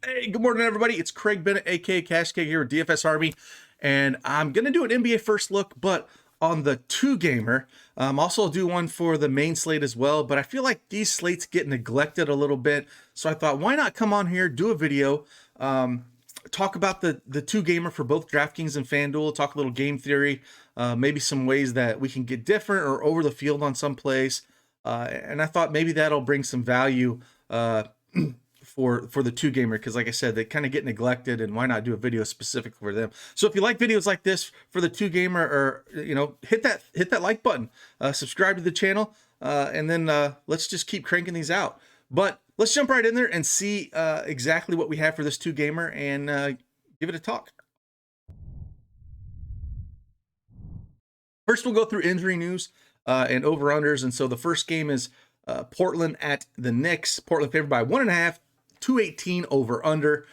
Hey, good morning, everybody. It's Craig Bennett, aka Cash Cake here with DFSArmy, and I'm gonna do an NBA first look, but on the two gamer. Also do one for the main slate as well. But I feel like these slates get neglected a little bit, so I thought, why not come on here, do a video, talk about the two gamer for both DraftKings and FanDuel, talk a little game theory, maybe some ways that we can get different or over the field on some plays. And I thought maybe that'll bring some value for the two gamer, because like I said, they kind of get neglected, and why not do a video specific for them? So if you like videos like this for the two gamer, or hit that like button, subscribe to the channel, and then let's just keep cranking these out. But let's jump right in there and see exactly what we have for this two gamer, and give it a talk. First, we'll go through injury news and over-unders. And so the first game is Portland at the Knicks. Portland favored by 1.5, 218 over-under.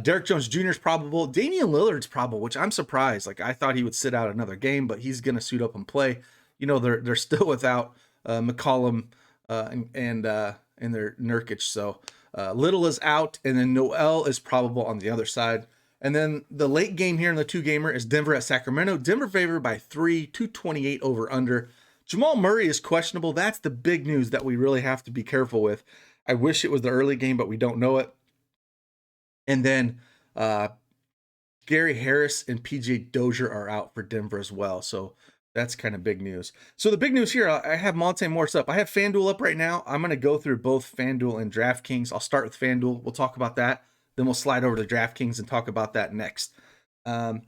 Derek Jones Jr. is probable. Damian Lillard's probable, which I'm surprised. Like, I thought he would sit out another game, but he's going to suit up and play. You know, they're still without McCollum and their Nurkic. So Little is out, and then Noel is probable on the other side. And then the late game here in the two gamer is Denver at Sacramento. Denver favored by 3, 228 over under. Jamal Murray is questionable. That's the big news that we really have to be careful with. I wish it was the early game, but we don't know it. And then Gary Harris and PJ Dozier are out for Denver as well. So that's kind of big news. So the big news here, I have Monte Morris up. I have FanDuel up right now. I'm going to go through both FanDuel and DraftKings. I'll start with FanDuel. We'll talk about that. Then we'll slide over to DraftKings and talk about that next. Even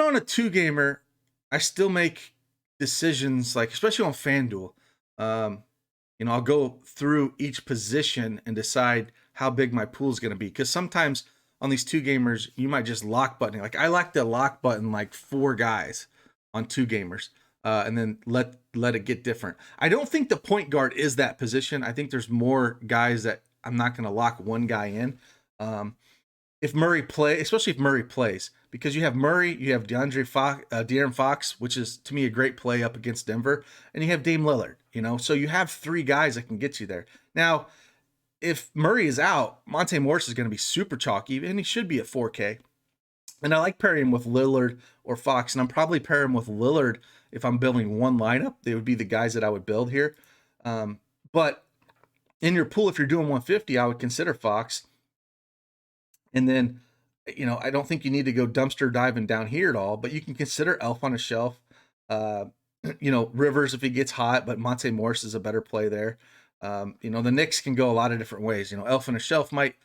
on a two gamer, I still make decisions, like especially on FanDuel. I'll go through each position and decide how big my pool is going to be, because sometimes on these two gamers you might just lock button. Like, I like to lock button like 4 guys on two gamers, and then let it get different. I don't think the point guard is that position. I think there's more guys that I'm not going to lock one guy in. If Murray especially if Murray plays, because you have Murray, you have De'Aaron Fox, which is to me a great play up against Denver, and you have Dame Lillard. So you have 3 guys that can get you there. Now, if Murray is out, Monte Morris is going to be super chalky, and he should be at 4K. And I like pairing him with Lillard or Fox, and I'm probably pairing him with Lillard if I'm building one lineup. They would be the guys that I would build here. But in your pool, if you're doing 150, I would consider Fox. And then, I don't think you need to go dumpster diving down here at all, but you can consider Elf on a Shelf. Rivers if he gets hot, but Monte Morris is a better play there. The Knicks can go a lot of different ways. Elf on a Shelf might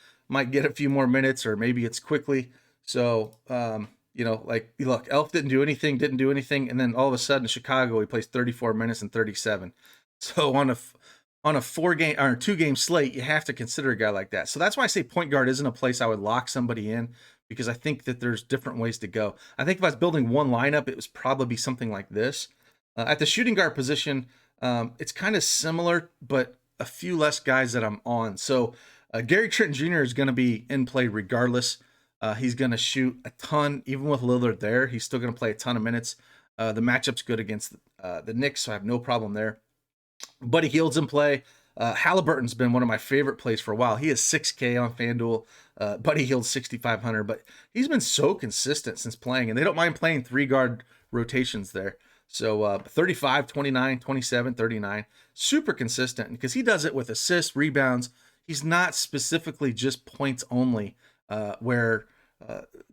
get a few more minutes, or maybe it's quickly. So, look, Elf didn't do anything, and then all of a sudden in Chicago, he plays 34 minutes and 37. So on a 4-game or 2-game slate, you have to consider a guy like that. So that's why I say point guard isn't a place I would lock somebody in, because I think that there's different ways to go. I think if I was building one lineup, it was probably something like this. At the shooting guard position, it's kind of similar, but a few less guys that I'm on. So Gary Trent Jr. is going to be in play regardless. He's going to shoot a ton, even with Lillard there. He's still going to play a ton of minutes. The matchup's good against the Knicks, so I have no problem there. Buddy Hield's in play. Halliburton's been one of my favorite plays for a while. He is 6K on FanDuel. Buddy Hield's 6,500, but he's been so consistent since playing, and they don't mind playing 3-guard rotations there. So 35, 29, 27, 39, super consistent, because he does it with assists, rebounds. He's not specifically just points only, where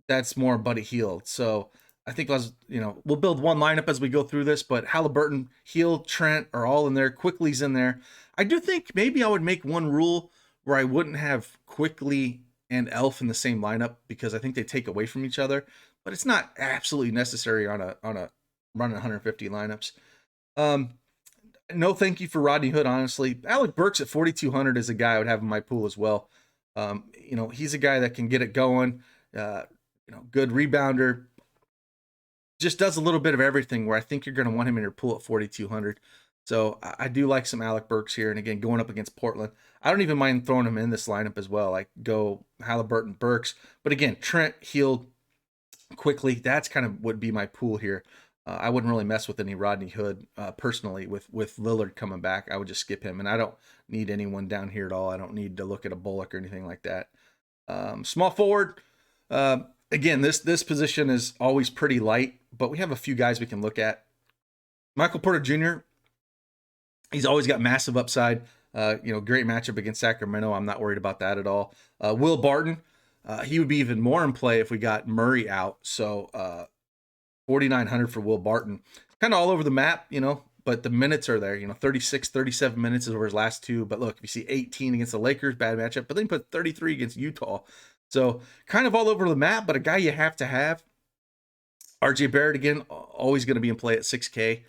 that's more Buddy Hield. So I think we'll build one lineup as we go through this, but Halliburton, Hield, Trent are all in there. Quickly's in there. I do think maybe I would make one rule where I wouldn't have Quickly and Elf in the same lineup, because I think they take away from each other, but it's not absolutely necessary on a running 150 lineups. No thank you for Rodney Hood, honestly. Alec Burks at 4,200 is a guy I would have in my pool as well. He's a guy that can get it going. Good rebounder. Just does a little bit of everything, where I think you're going to want him in your pool at 4,200. So I do like some Alec Burks here. And again, going up against Portland, I don't even mind throwing him in this lineup as well. Like, go Halliburton, Burks. But again, Trent, Hield, Quickly, that's kind of would be my pool here I wouldn't really mess with any Rodney Hood personally. With Lillard coming back, I would just skip him, and I don't need anyone down here at all. I don't need to look at a Bullock or anything like that. Small forward. Again, this position is always pretty light, but we have a few guys we can look at. Michael Porter Jr. He's always got massive upside. Great matchup against Sacramento. I'm not worried about that at all. Will Barton, he would be even more in play if we got Murray out. So 4,900 for Will Barton. Kind of all over the map, but the minutes are there. 36, 37 minutes is over his last two. But look, if you see 18 against the Lakers, bad matchup. But then you put 33 against Utah. So kind of all over the map, but a guy you have to have. RJ Barrett, again, always going to be in play at 6K.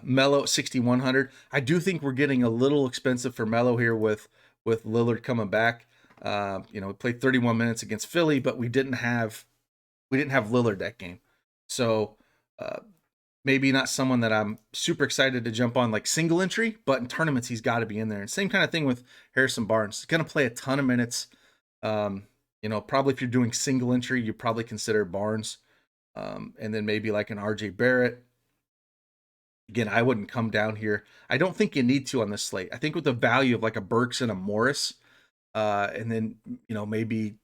Melo at 6,100. I do think we're getting a little expensive for Melo here with Lillard coming back. We played 31 minutes against Philly, but we didn't have Lillard that game. So maybe not someone that I'm super excited to jump on like single entry, but in tournaments he's got to be in there. And same kind of thing with Harrison Barnes. He's going to play a ton of minutes. Probably if you're doing single entry, you probably consider Barnes. And then maybe like an RJ Barrett. Again, I wouldn't come down here. I don't think you need to on this slate. I think with the value of like a Burks and a Morris, and then, maybe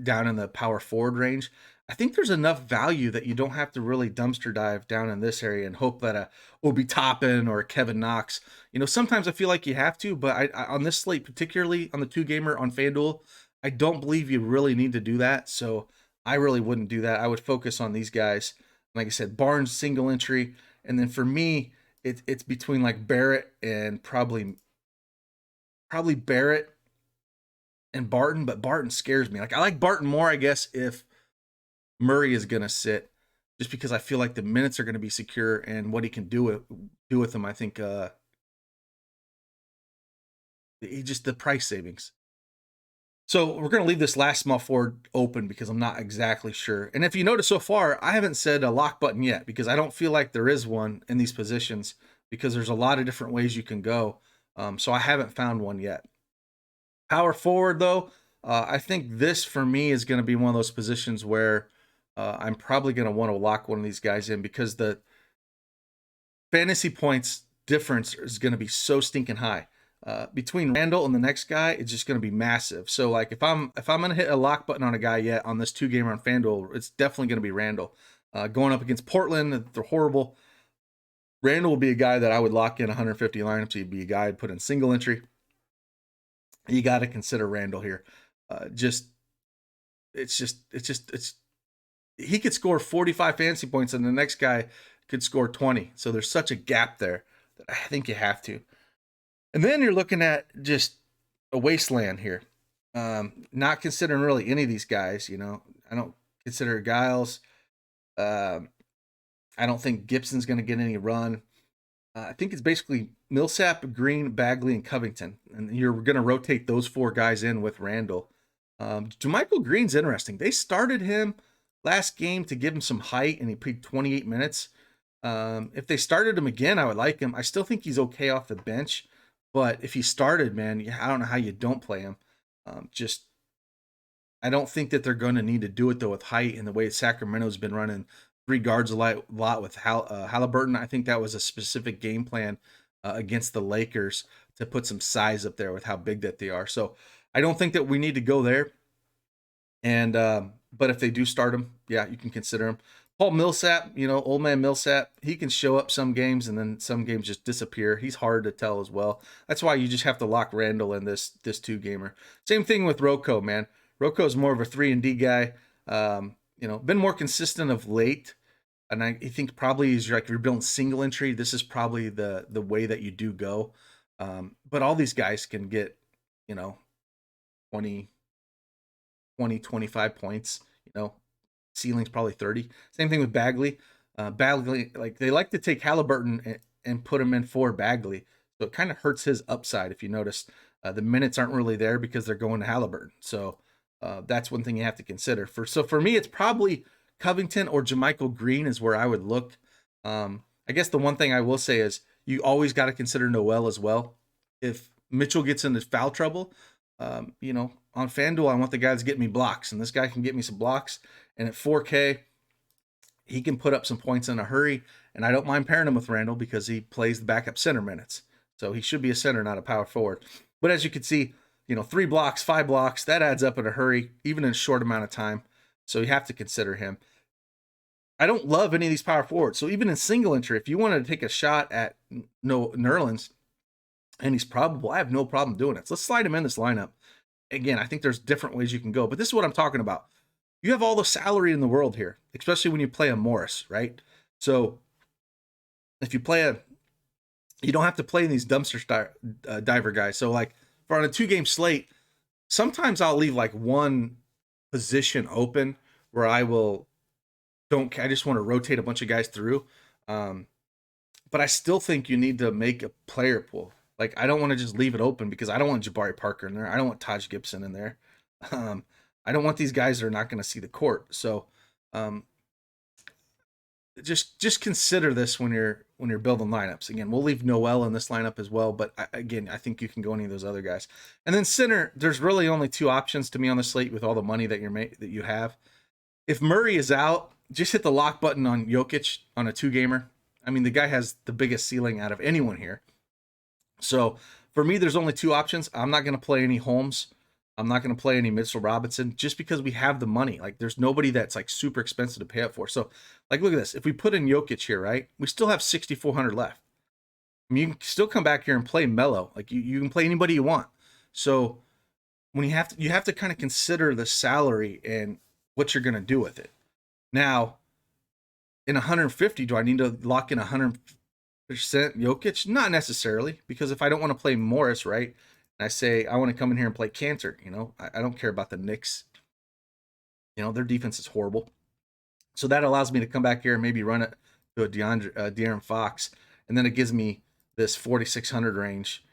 down in the power forward range, I think there's enough value that you don't have to really dumpster dive down in this area and hope that a Obi Toppin or a Kevin Knox. Sometimes I feel like you have to, but I on this slate, particularly on the 2-gamer on FanDuel, I don't believe you really need to do that. So I really wouldn't do that. I would focus on these guys. Like I said, Barnes single entry. And then for me, it's between like Barrett and probably Barrett and Barton, but Barton scares me. Like I like Barton more, I guess, if Murray is gonna sit, just because I feel like the minutes are gonna be secure and what he can do with them. I think just the price savings. So we're going to leave this last small forward open because I'm not exactly sure. And if you notice so far, I haven't said a lock button yet because I don't feel like there is one in these positions because there's a lot of different ways you can go. So I haven't found one yet. Power forward, though, I think this for me is going to be one of those positions where I'm probably going to want to lock one of these guys in because the fantasy points difference is going to be so stinking high. Between Randall and the next guy, it's just going to be massive. So like if I'm going to hit a lock button on a guy yet on this 2-gamer on FanDuel, it's definitely going to be Randall. Going up against Portland, they're horrible. Randall will be a guy that I would lock in 150 lineups. He'd be a guy I'd put in single entry. You got to consider Randall here. He could score 45 fantasy points and the next guy could score 20. So there's such a gap there that I think you have to. And then you're looking at just a wasteland here. Not considering really any of these guys, I don't consider Giles. I don't think Gibson's going to get any run. I think it's basically Millsap, Green, Bagley, and Covington. And you're going to rotate those 4 guys in with Randall. JaMychal Green's interesting. They started him last game to give him some height, and he played 28 minutes. If they started him again, I would like him. I still think he's okay off the bench. But if he started, man, I don't know how you don't play him. I don't think that they're going to need to do it, though, with height and the way Sacramento's been running 3 guards a lot with Halliburton. I think that was a specific game plan against the Lakers to put some size up there with how big that they are. So I don't think that we need to go there. And but if they do start him, yeah, you can consider him. Paul Millsap, old man Millsap, he can show up some games and then some games just disappear. He's hard to tell as well. That's why you just have to lock Randall in this 2-gamer. Same thing with Rocco, man. Rocco is more of a 3-and-D guy. Been more consistent of late. And I think probably if you're building single entry, this is probably the way that you do go. But all these guys can get, 20, 25 points, ceiling's probably 30. Same thing with Bagley. Bagley, like they like to take Halliburton and put him in for Bagley. So it kind of hurts his upside if you notice. The minutes aren't really there because they're going to Halliburton. So that's one thing you have to consider. For me, it's probably Covington or JaMychal Green is where I would look. I guess the one thing I will say is you always got to consider Noel as well. If Mitchell gets into foul trouble, on FanDuel, I want the guy that's getting me blocks, and this guy can get me some blocks. And at 4K, he can put up some points in a hurry, and I don't mind pairing him with Randall because he plays the backup center minutes. So he should be a center, not a power forward. But as you can see, 3 blocks, 5 blocks, that adds up in a hurry, even in a short amount of time. So you have to consider him. I don't love any of these power forwards. So even in single entry, if you wanted to take a shot at Nerlens, and he's probable, I have no problem doing it. So let's slide him in this lineup. Again, I think there's different ways you can go, but this is what I'm talking about. You have all the salary in the world here, especially when you play a Morris, right? So if you you don't have to play these dumpster diver guys. So like for on a 2-game slate, sometimes I'll leave like one position open where I just want to rotate a bunch of guys through. But I still think you need to make a player pool. Like, I don't want to just leave it open because I don't want Jabari Parker in there. I don't want Taj Gibson in there. I don't want these guys that are not going to see the court. So, just consider this when you're building lineups. Again, we'll leave Noel in this lineup as well, but I think you can go any of those other guys. And then center, there's really only 2 options to me on the slate with all the money that you have. If Murray is out, just hit the lock button on Jokic on a 2-gamer. I mean, the guy has the biggest ceiling out of anyone here. So for me, there's only 2 options. I'm not going to play any Holmes. I'm not going to play any Mitchell Robinson just because we have the money. Like, there's nobody that's like super expensive to pay up for. So, like, look at this. If we put in Jokic here, right, we still have 6,400 left. I mean, you can still come back here and play Melo. Like, you can play anybody you want. So when you have to kind of consider the salary and what you're going to do with it. Now, in 150, do I need to lock in 100% Jokic? Not necessarily, because if I don't want to play Morris, right, and I say I want to come in here and play Cantor, I don't care about the Knicks. Their defense is horrible. So that allows me to come back here and maybe run it to a De'Aaron Fox, and then it gives me this 4,600 range,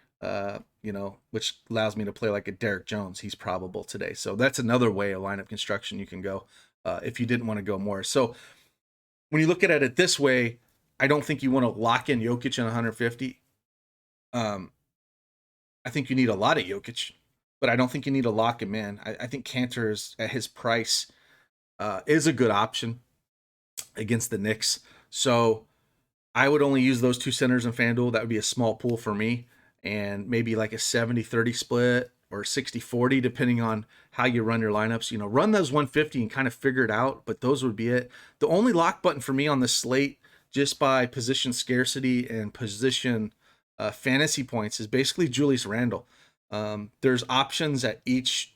which allows me to play like a Derek Jones. He's probable today. So that's another way of lineup construction you can go if you didn't want to go Morris. So when you look at it this way, I don't think you want to lock in Jokic in 150. I think you need a lot of Jokic, but I don't think you need to lock him in. I think Cantor is, at his price, is a good option against the Knicks. So I would only use those 2 centers in FanDuel. That would be a small pool for me, and maybe like a 70-30 split or 60-40, depending on how you run your lineups. Run those 150 and kind of figure it out, but those would be it. The only lock button for me on this slate, just by position scarcity and position fantasy points, is basically Julius Randle. There's options at each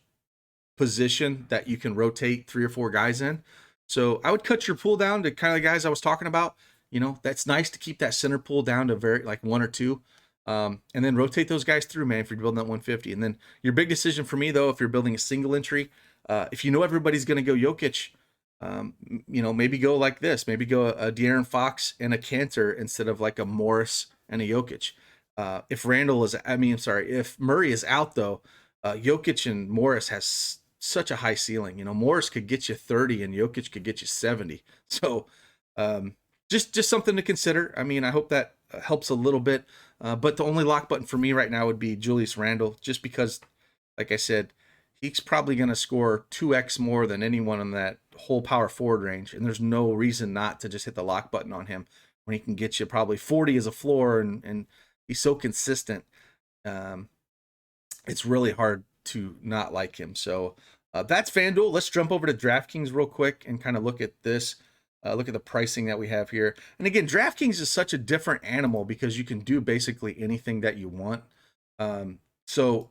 position that you can rotate 3 or 4 guys in. So I would cut your pool down to kind of the guys I was talking about. That's nice to keep that center pool down to very like 1 or 2. And then rotate those guys through, man, if you're building that 150. And then your big decision for me, though, if you're building a single entry, if you know everybody's going to go Jokic, maybe go like this. Maybe go a De'Aaron Fox and a Cantor instead of like a Morris and a Jokic. If Murray is out, though, Jokic and Morris has such a high ceiling. Morris could get you 30 and Jokic could get you 70. So just something to consider. I mean, I hope that helps a little bit. But the only lock button for me right now would be Julius Randle, just because, like I said, he's probably going to score 2x more than anyone in that whole power forward range. And there's no reason not to just hit the lock button on him when he can get you probably 40 as a floor, and he's so consistent. It's really hard to not like him. So that's FanDuel. Let's jump over to DraftKings real quick and kind of look at this. Look at the pricing that we have here. And again, DraftKings is such a different animal because you can do basically anything that you want. So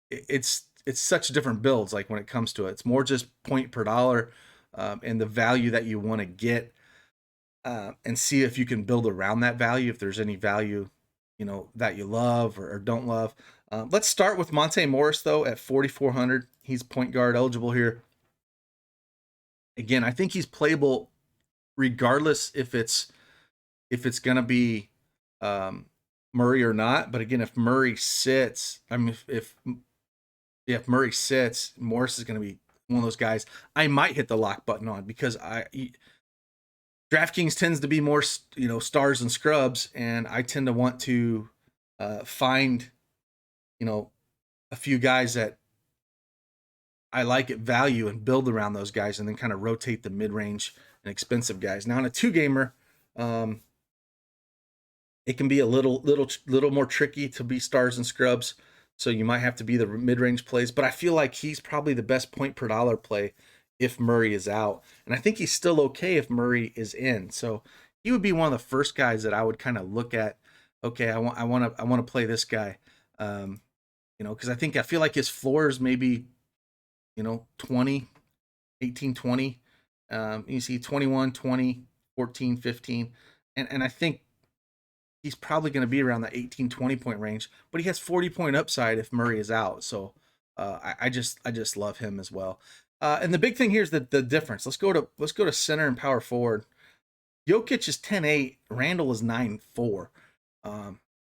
it's such different builds. Like when it comes to it, it's more just point per dollar and the value that you want to get, and see if you can build around that value. If there's any value, that you love or don't love. Let's start with Monte Morris though at 4,400. He's point guard eligible here. Again, I think he's playable regardless if it's gonna be Murray or not. But again, if Murray sits, if Murray sits, Morris is gonna be one of those guys I might hit the lock button on, because DraftKings tends to be more stars and scrubs, and I tend to want to find a few guys that I like at value and build around those guys, and then kind of rotate the mid-range and expensive guys. Now in a two gamer, it can be a little more tricky to be stars and scrubs. So you might have to be the mid-range plays, but I feel like he's probably the best point per dollar play if Murray is out. And I think he's still okay if Murray is in. So he would be one of the first guys that I would kind of look at. Okay, I want to play this guy. Because I feel like his floor is maybe, 20, 18, 20. You see 21, 20, 14, 15. And I think he's probably going to be around the 18, 20 point range, but he has 40-point upside if Murray is out. So I just love him as well. And the big thing here is the difference. Let's go to center and power forward. Jokic is 10-8, Randall is 9-4.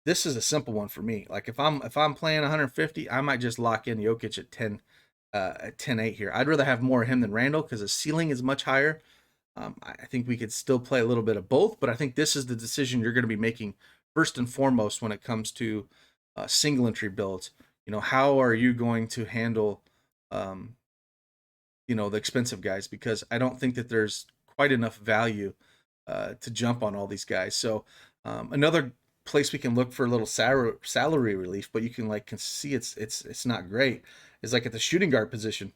This is a simple one for me. Like if I'm playing 150, I might just lock in Jokic at 10-8 here. I'd rather have more of him than Randall because his ceiling is much higher. I think we could still play a little bit of both, but I think this is the decision you're going to be making first and foremost when it comes to single entry builds. How are you going to handle, the expensive guys? Because I don't think that there's quite enough value to jump on all these guys. So another place we can look for a little salary relief, but you can see it's not great, is like at the shooting guard position.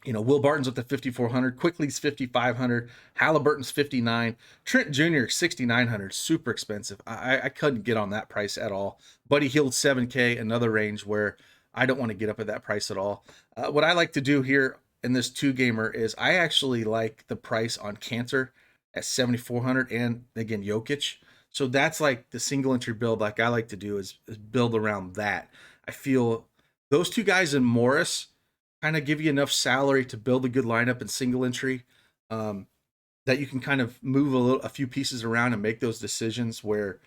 Will Barton's up to 5,400, Quickly's 5,500, Halliburton's 59, Trent Jr. 6,900, super expensive. I couldn't get on that price at all. Buddy Hield 7K, another range where I don't want to get up at that price at all. What I like to do here in this two gamer is I actually like the price on Cantor at 7,400 and again Jokic. So that's like the single entry build like I like to do is build around that. I feel those two guys and Morris kind of give you enough salary to build a good lineup in single entry that you can kind of move a few pieces around and make those decisions where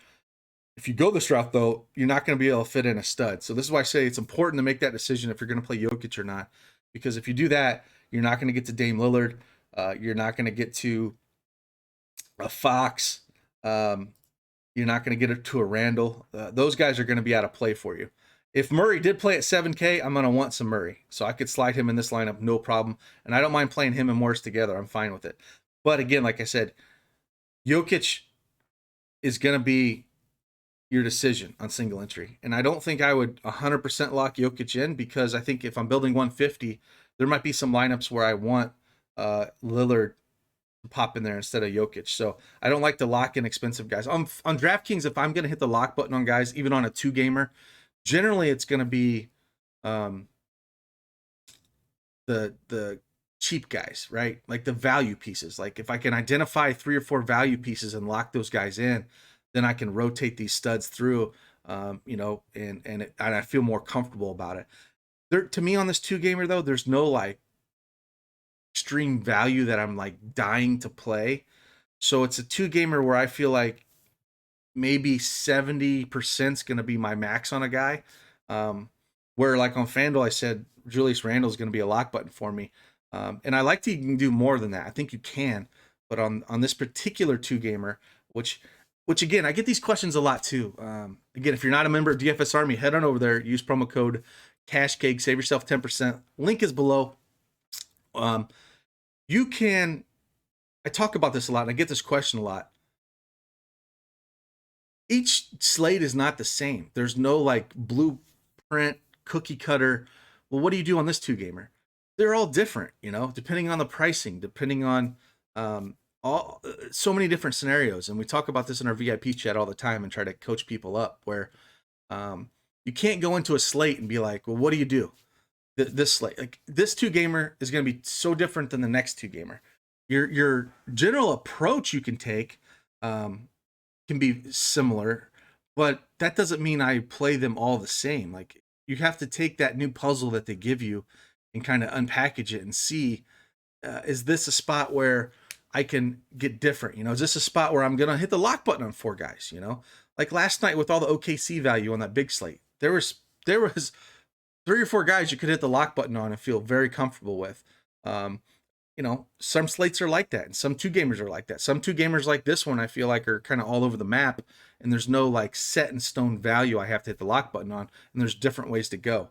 if you go this route, though, you're not going to be able to fit in a stud. So this is why I say it's important to make that decision if you're going to play Jokic or not. Because if you do that, you're not going to get to Dame Lillard. You're not going to get to a Fox. You're not going to get it to a Randall. Those guys are going to be out of play for you. If Murray did play at 7K, I'm going to want some Murray. So I could slide him in this lineup, no problem. And I don't mind playing him and Morris together. I'm fine with it. But again, like I said, Jokic is going to be your decision on single entry. And I don't think I would 100% lock Jokic in because I think if I'm building 150, there might be some lineups where I want Lillard to pop in there instead of Jokic. So I don't like to lock in expensive guys. On DraftKings, if I'm going to hit the lock button on guys, even on a two gamer, generally it's going to be the cheap guys, right? Like the value pieces. Like if I can identify 3 or 4 value pieces and lock those guys in, then I can rotate these studs through, and I feel more comfortable about it. To me on this two gamer though, there's no like extreme value that I'm like dying to play. So it's a two gamer where I feel like maybe 70% is going to be my max on a guy. Where like on FanDuel, I said Julius Randle is going to be a lock button for me. And I like to even do more than that. I think you can, but on this particular two gamer, which again, I get these questions a lot too. Again, if you're not a member of DFSArmy, head on over there, use promo code CashCake, save yourself 10%. Link is below. You can, I talk about this a lot and I get this question a lot. Each slate is not the same. There's no like blueprint cookie cutter. Well, what do you do on this two gamer? They're all different, depending on the pricing, depending on so many different scenarios. And we talk about this in our VIP chat all the time and try to coach people up where you can't go into a slate and be like, well, what do you do? This slate, like this two gamer is going to be so different than the next two gamer. Your general approach you can take can be similar, but that doesn't mean I play them all the same. Like you have to take that new puzzle that they give you and kind of unpackage it and see, is this a spot where I can get different? Is this a spot where I'm going to hit the lock button on 4 guys? Like last night with all the OKC value on that big slate, there was 3 or 4 guys you could hit the lock button on and feel very comfortable with. Some slates are like that, and some two gamers are like that. Some two gamers like this one, I feel like are kind of all over the map, and there's no like set in stone value I have to hit the lock button on, and there's different ways to go.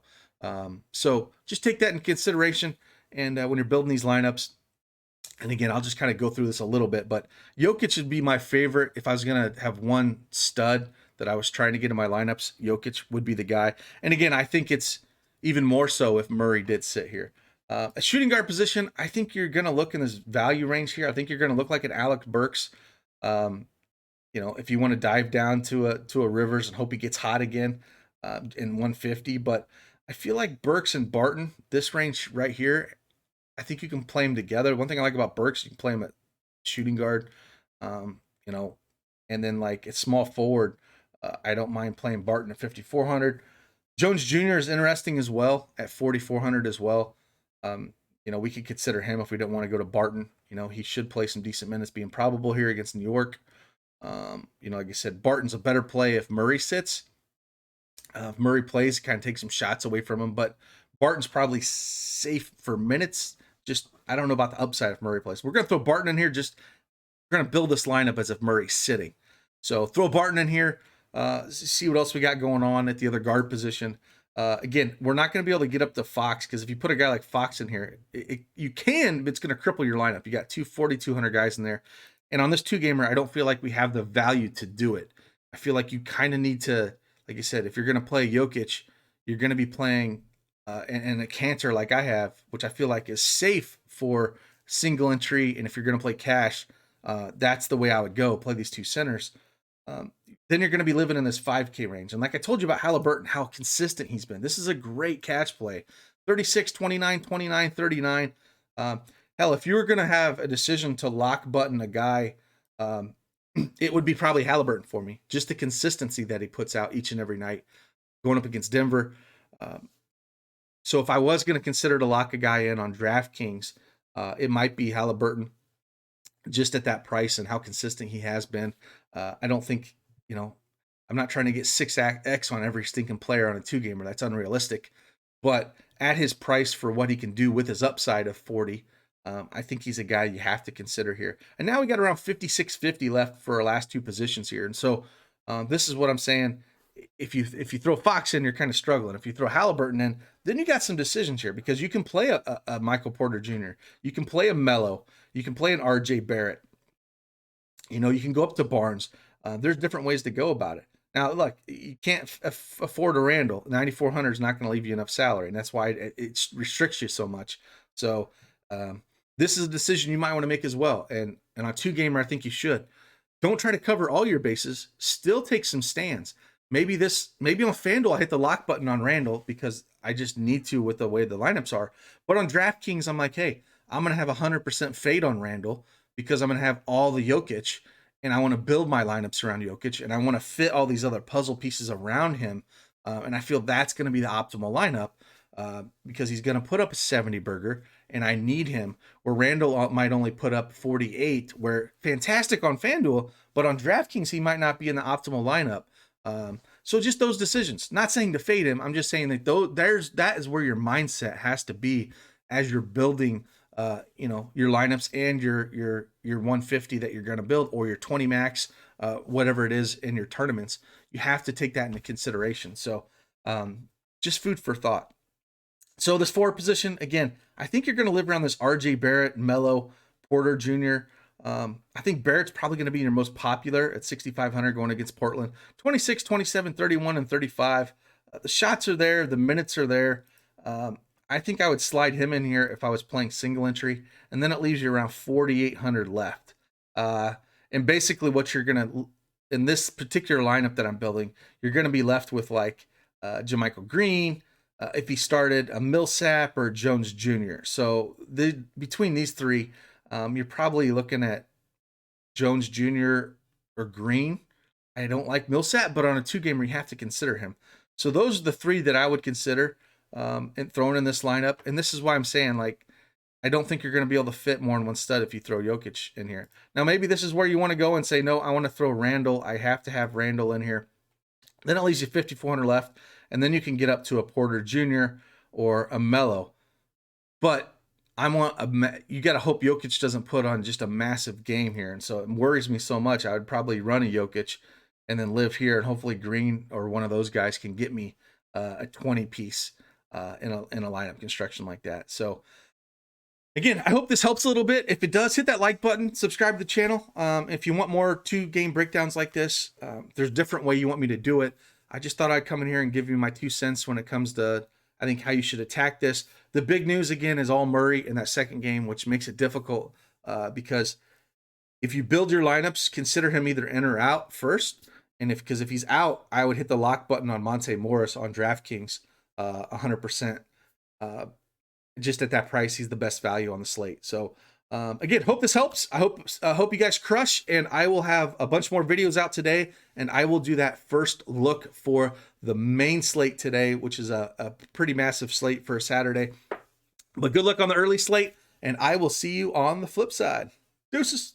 So just take that in consideration. And when you're building these lineups, And again, I'll just kind of go through this a little bit, but Jokic would be my favorite. If I was going to have one stud that I was trying to get in my lineups, Jokic would be the guy. And again, I think it's even more so if Murray did sit here. A shooting guard position, I think you're going to look in this value range here. I think you're going to look like an Alec Burks. Um, if you want to dive down to a Rivers and hope he gets hot again in 150, but I feel like Burks and Barton, this range right here, I think you can play them together. One thing I like about Burks, you can play him at shooting guard, um, you know, and then like at small forward, I don't mind playing Barton at 5,400. Jones Jr. is interesting as well at 4,400 as well. We could consider him if we don't want to go to Barton. He should play some decent minutes, being probable here against New York. Like I said, Barton's a better play if Murray sits. If Murray plays, kind of takes some shots away from him, but Barton's probably safe for minutes. Just I don't know about the upside if Murray plays. We're gonna throw Barton in here. We're gonna build this lineup as if Murray's sitting. So throw Barton in here. See what else we got going on at the other guard position. Again, we're not going to be able to get up to Fox because if you put a guy like Fox in here, you can, but it's going to cripple your lineup. You got 4,200 guys in there. And on this two gamer, I don't feel like we have the value to do it. I feel like you kind of need to, like I said, if you're going to play Jokic, you're going to be playing and a Cantor like I have, which I feel like is safe for single entry. And if you're going to play cash, that's the way I would go. Play these two centers. Then you're going to be living in this 5K range. And like I told you about Halliburton, how consistent he's been. This is a great catch play. 36, 29, 29, 39. Hell, if you were going to have a decision to lock button a guy, it would be probably Halliburton for me. Just the consistency that he puts out each and every night going up against Denver. So if I was going to consider to lock a guy in on DraftKings, it might be Halliburton just at that price and how consistent he has been. I don't think, I'm not trying to get 6x on every stinking player on a two gamer. That's unrealistic. But at his price for what he can do with his upside of 40, I think he's a guy you have to consider here. And now we got around 5,650 left for our last two positions here. And so this is what I'm saying. If you throw Fox in, you're kind of struggling. If you throw Halliburton in, then you got some decisions here because you can play a Michael Porter Jr. You can play a Melo. You can play an RJ Barrett. You can go up to Barnes. There's different ways to go about it. Now, look, you can't afford a Randall. 9,400 is not going to leave you enough salary, and that's why it restricts you so much. So this is a decision you might want to make as well. And on two gamer, I think you should. Don't try to cover all your bases. Still take some stands. Maybe on FanDuel, I hit the lock button on Randall because I just need to with the way the lineups are. But on DraftKings, I'm like, hey, I'm going to have 100% fade on Randall because I'm going to have all the Jokic, and I want to build my lineups around Jokic, and I want to fit all these other puzzle pieces around him. And I feel that's going to be the optimal lineup because he's going to put up a 70 burger, and I need him. Where Randall might only put up 48, where fantastic on FanDuel, but on DraftKings, he might not be in the optimal lineup. So just those decisions. Not saying to fade him. I'm just saying that that is where your mindset has to be as you're building your lineups and your 150 that you're going to build or your 20 max, whatever it is in your tournaments. You have to take that into consideration. So just food for thought. So this forward position, again, I think you're going to live around this RJ Barrett, Melo, Porter Jr. I think Barrett's probably going to be your most popular at 6,500 going against Portland. 26, 27, 31, and 35. The shots are there. The minutes are there. I think I would slide him in here if I was playing single entry, and then it leaves you around 4,800 left. And basically what you're going to, in this particular lineup that I'm building, you're going to be left with like Jermichael Green, if he started a Millsap or Jones Jr. So between these three, you're probably looking at Jones Jr. or Green. I don't like Millsap, but on a two-gamer, you have to consider him. So those are the three that I would consider and thrown in this lineup. And this is why I'm saying, like, I don't think you're going to be able to fit more than one stud if you throw Jokic in here. Now, maybe this is where you want to go and say, no, I want to throw Randall. I have to have Randall in here. Then it leaves you 5,400 left, and then you can get up to a Porter Jr. or a Melo. But you got to hope Jokic doesn't put on just a massive game here. And so it worries me so much. I would probably run a Jokic and then live here, and hopefully Green or one of those guys can get me a 20 piece in a lineup construction like that. So Again, I hope this helps a little bit. If it does, hit that like button, subscribe to the channel. If you want more 2-game breakdowns like this, there's a different way you want me to do it. I just thought I'd come in here and give you my 2 cents when it comes to, I think, how you should attack this. The big news, again, is all Murray in that second game, which makes it difficult because if you build your lineups, consider him either in or out first. And because if he's out, I would hit the lock button on Monte Morris on DraftKings 100%. Just at that price, he's the best value on the slate. So again, hope this helps. I hope you guys crush, and I will have a bunch more videos out today, and I will do that first look for the main slate today, which is a pretty massive slate for a Saturday. But good luck on the early slate, and I will see you on the flip side. Deuces.